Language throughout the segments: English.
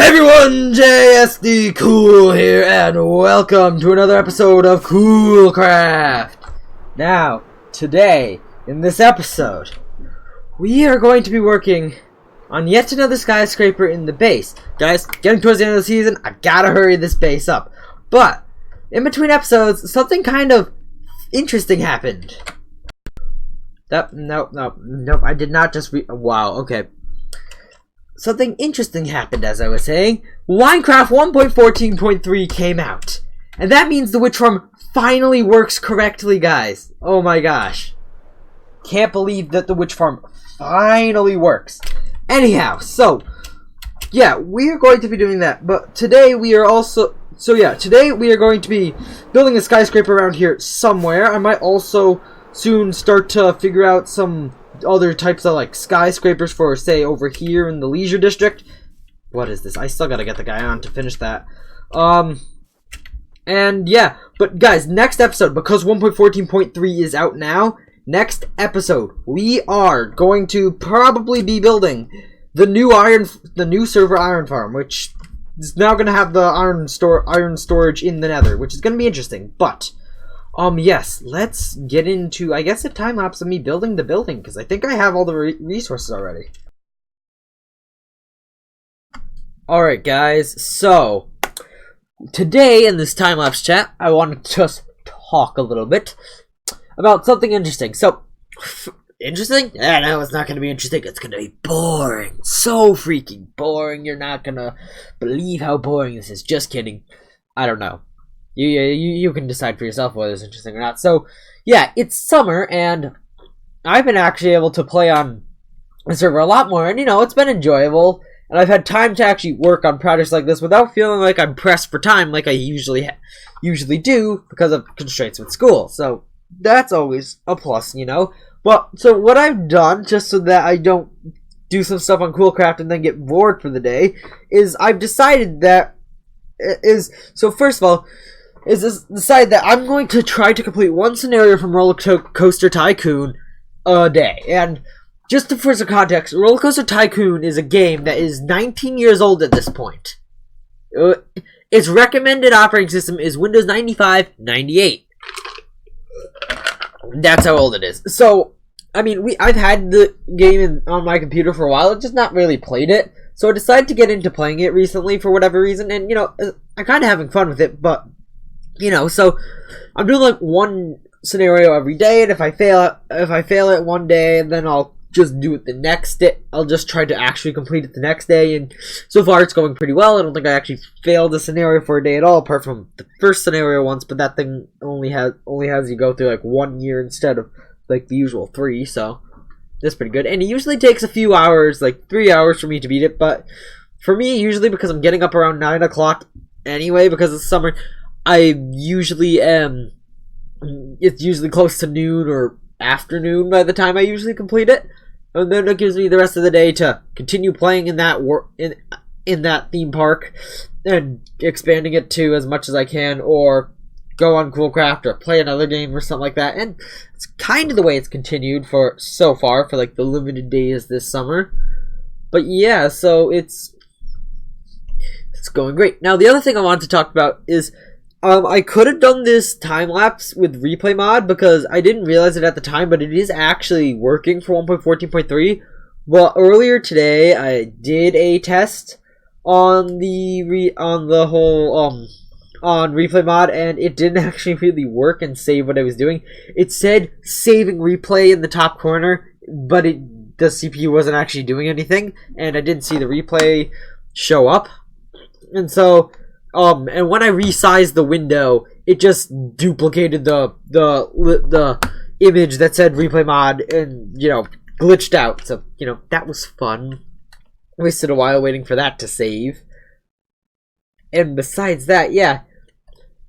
Hey everyone, JSD Cool here, and welcome to another episode of Coolcraft. Now, today, in this episode, we are going to be working on yet another skyscraper in the base. Guys, getting towards the end of the season, I gotta hurry this base up. But, in between episodes, something kind of interesting happened. Nope, I did not just wow, okay. Something interesting happened, as I was saying. Minecraft 1.14.3 came out. And that means the witch farm finally works correctly, guys. Oh my gosh. Can't believe that the witch farm finally works. Anyhow, so, yeah, we are going to be doing that. But today we are also... today we are going to be building a skyscraper around here somewhere. I might also soon start to figure out some other types of like skyscrapers for, say, over here in the leisure district. What is this? I still gotta get the guy on to finish that. And yeah, but guys, next episode, because 1.14.3 is out now, next episode we are going to probably be building the new server iron farm, which is now gonna have the iron storage in the nether, which is gonna be interesting. But yes, let's get into, I guess, a time-lapse of me building the building, because I think I have all the resources already. Alright, guys, so, today in this time-lapse chat, I want to just talk a little bit about something interesting. So, interesting? No, it's not going to be interesting. It's going to be boring. So freaking boring. You're not going to believe how boring this is. Just kidding. I don't know. You can decide for yourself whether it's interesting or not. So, yeah, it's summer, and I've been actually able to play on the server a lot more, and, you know, it's been enjoyable, and I've had time to actually work on projects like this without feeling like I'm pressed for time like I usually do because of constraints with school. So, that's always a plus, you know? But, so what I've done, just so that I don't do some stuff on Coolcraft and then get bored for the day, is I've decided that first of all, decide that I'm going to try to complete one scenario from Roller Coaster Tycoon a day. And just for some context, Roller Coaster Tycoon is a game that is 19 years old at this point. Its recommended operating system is Windows 95, 98. That's how old it is. So, I mean, I've had the game on my computer for a while. I've just not really played it. So I decided to get into playing it recently for whatever reason. And, you know, I'm kind of having fun with it, but... you know, so I'm doing like one scenario every day, and if I fail it one day, and then I'll just do it the next day. I'll just try to actually complete it the next day, and so far it's going pretty well. I don't think I actually failed a scenario for a day at all, apart from the first scenario once. But that thing only has you go through like 1 year instead of like the usual 3. So that's pretty good. And it usually takes a few hours, like 3 hours, for me to beat it. But for me, usually because I'm getting up around 9 o'clock anyway, because it's summer. I usually it's usually close to noon or afternoon by the time I usually complete it. And then it gives me the rest of the day to continue playing in that in that theme park and expanding it to as much as I can, or go on Coolcraft or play another game or something like that. And it's kind of the way it's continued for so far for like the limited days this summer. But yeah, so it's going great. Now the other thing I wanted to talk about is I could have done this time-lapse with replay mod because I didn't realize it at the time, but it is actually working for 1.14.3. Well, earlier today I did a test on the whole replay mod, and it didn't actually really work and save what I was doing. It said saving replay in the top corner, but the CPU wasn't actually doing anything, and I didn't see the replay show up. And so and when I resized the window, it just duplicated the image that said replay mod and, you know, glitched out. So, you know, that was fun. Wasted a while waiting for that to save. And besides that, yeah.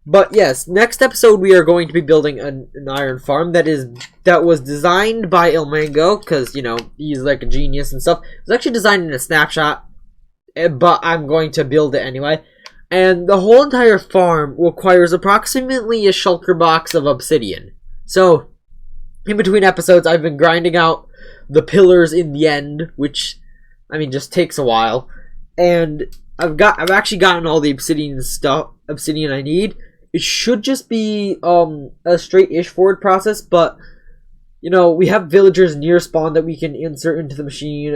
But yes, next episode we are going to be building an iron farm that was designed by Ilmango, because, you know, he's like a genius and stuff. It was actually designed in a snapshot, but I'm going to build it anyway. And the whole entire farm requires approximately a shulker box of obsidian. So, in between episodes, I've been grinding out the pillars in the end, which, I mean, just takes a while. And I've actually gotten all the obsidian I need. It should just be a straight-ish forward process, but you know, we have villagers near spawn that we can insert into the machine.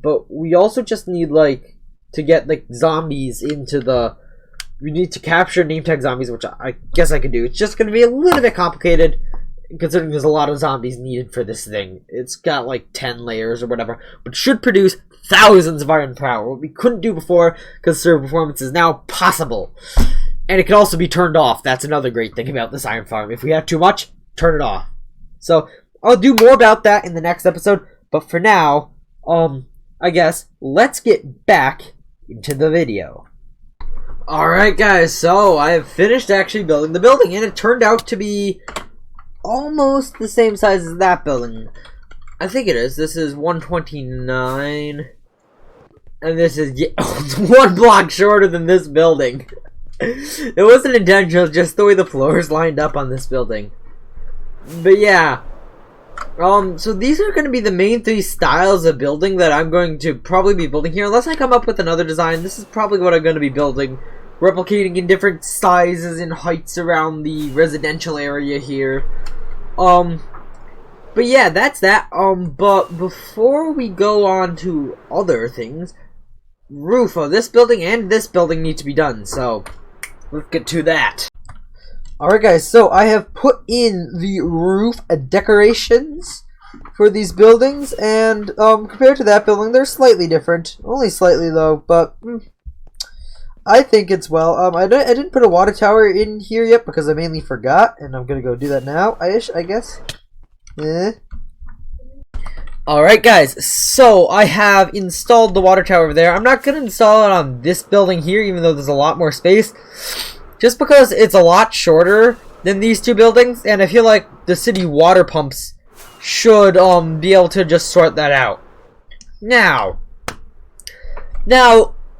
But we also just need like to get like zombies into the. We need to capture name tag zombies, which I guess I could do. It's just going to be a little bit complicated, considering there's a lot of zombies needed for this thing. It's got like 10 layers or whatever, but should produce thousands of iron power, what we couldn't do before because server performance is now possible. And it can also be turned off. That's another great thing about this iron farm. If we have too much, turn it off. So I'll do more about that in the next episode, but for now, I guess let's get back into the video. Alright guys, so I have finished actually building the building, and it turned out to be almost the same size as that building. I think it is. This is 129. And this is one block shorter than this building. It wasn't intentional, just the way the floors lined up on this building. But yeah. So these are going to be the main three styles of building that I'm going to probably be building here. Unless I come up with another design, this is probably what I'm going to be building. Replicating in different sizes and heights around the residential area here. But yeah, that's that. But before we go on to other things, roof of this building and this building need to be done, so let's get to that. Alright guys, so I have put in the roof decorations for these buildings, and compared to that building, they're slightly different. Only slightly though, but I think it's well. I didn't put a water tower in here yet because I mainly forgot, and I'm gonna go do that now, I guess. Alright guys, so I have installed the water tower over there. I'm not going to install it on this building here, even though there's a lot more space. Just because it's a lot shorter than these two buildings, and I feel like the city water pumps should be able to just sort that out. Now,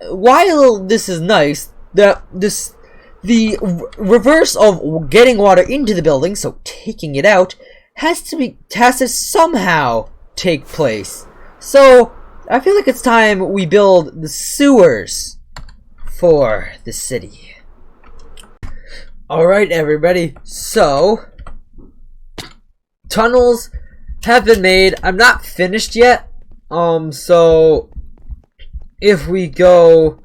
while this is nice, the reverse of getting water into the building, so taking it out, has to somehow take place. So I feel like it's time we build the sewers for the city. Alright everybody, so tunnels have been made. I'm not finished yet. So if we go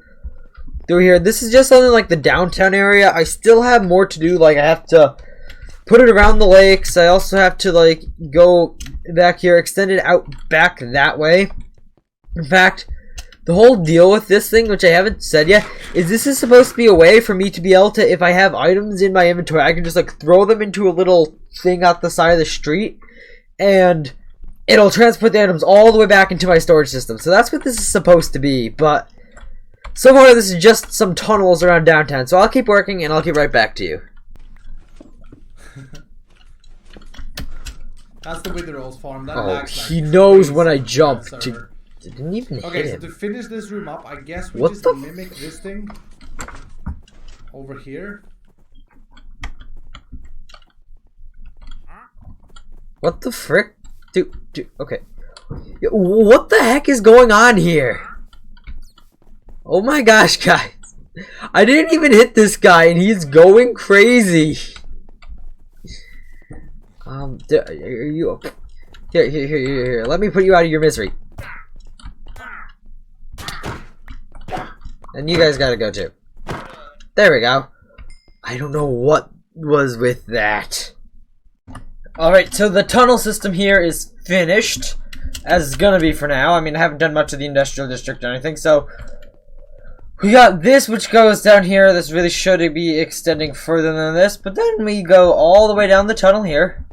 through here, this is just something like the downtown area. I still have more to do, like I have to put it around the lakes. I also have to like go back here, extend it out back that way. In fact, the whole deal with this thing, which I haven't said yet, is this is supposed to be a way for me to be able to, if I have items in my inventory, I can just like throw them into a little thing out the side of the street, and it'll transport the items all the way back into my storage system. So that's what this is supposed to be, but so far this is just some tunnels around downtown. So I'll keep working and I'll get right back to you. That's the way the rolls farm. That he knows when I jump. Didn't even okay, hit so him. to finish this room up, I guess we What just the mimic this thing over here. What the frick? Dude, okay. What the heck is going on here? Oh my gosh, guys. I didn't even hit this guy and he's going crazy. Are you... Here. Let me put you out of your misery. And you guys gotta go too. There we go. I don't know what was with that. Alright, so the tunnel system here is finished. As it's gonna be for now. I mean, I haven't done much of the industrial district or anything, so... We got this, which goes down here. This really should be extending further than this. But then we go all the way down the tunnel here.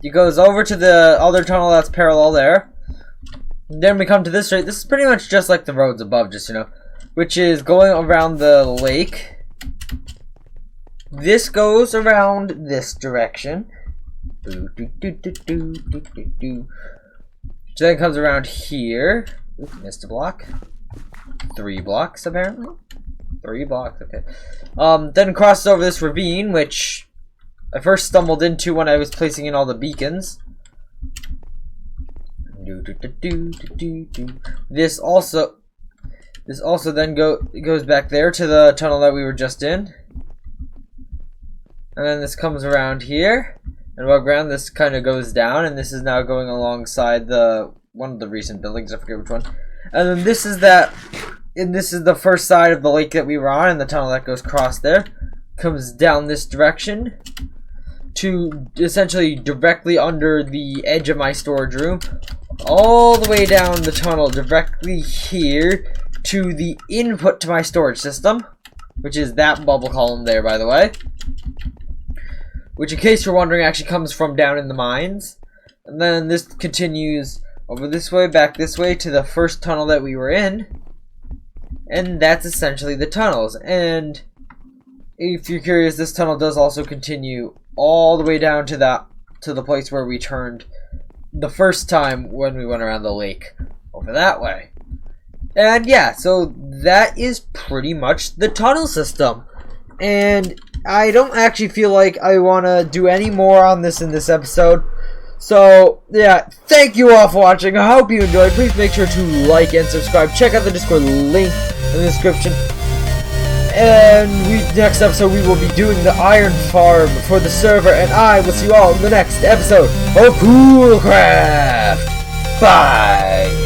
It goes over to the other tunnel that's parallel there. And then we come to this straight. This is pretty much just like the roads above, just, you know. Which is going around the lake. This goes around this direction. So then it comes around here. Ooh, missed a block. 3 blocks apparently. 3 blocks, okay. Then crosses over this ravine, which I first stumbled into when I was placing in all the beacons. This also then goes back there to the tunnel that we were just in. And then this comes around here. And above ground, this kind of goes down, and this is now going alongside one of the recent buildings. I forget which one. And then this is the first side of the lake that we were on, and the tunnel that goes across there comes down this direction to essentially directly under the edge of my storage room, all the way down the tunnel directly here to the input to my storage system, which is that bubble column there, by the way. Which, in case you're wondering, actually comes from down in the mines. And then this continues over this way, back this way, to the first tunnel that we were in. And that's essentially the tunnels. And if you're curious, this tunnel does also continue all the way down to the place where we turned the first time when we went around the lake over that way. And yeah, so that is pretty much the tunnel system. And I don't actually feel like I want to do any more on this in this episode. So, yeah, thank you all for watching. I hope you enjoyed. Please make sure to like and subscribe. Check out the Discord link in the description. And next episode, we will be doing the iron farm for the server. And I will see you all in the next episode of Coolcraft. Bye!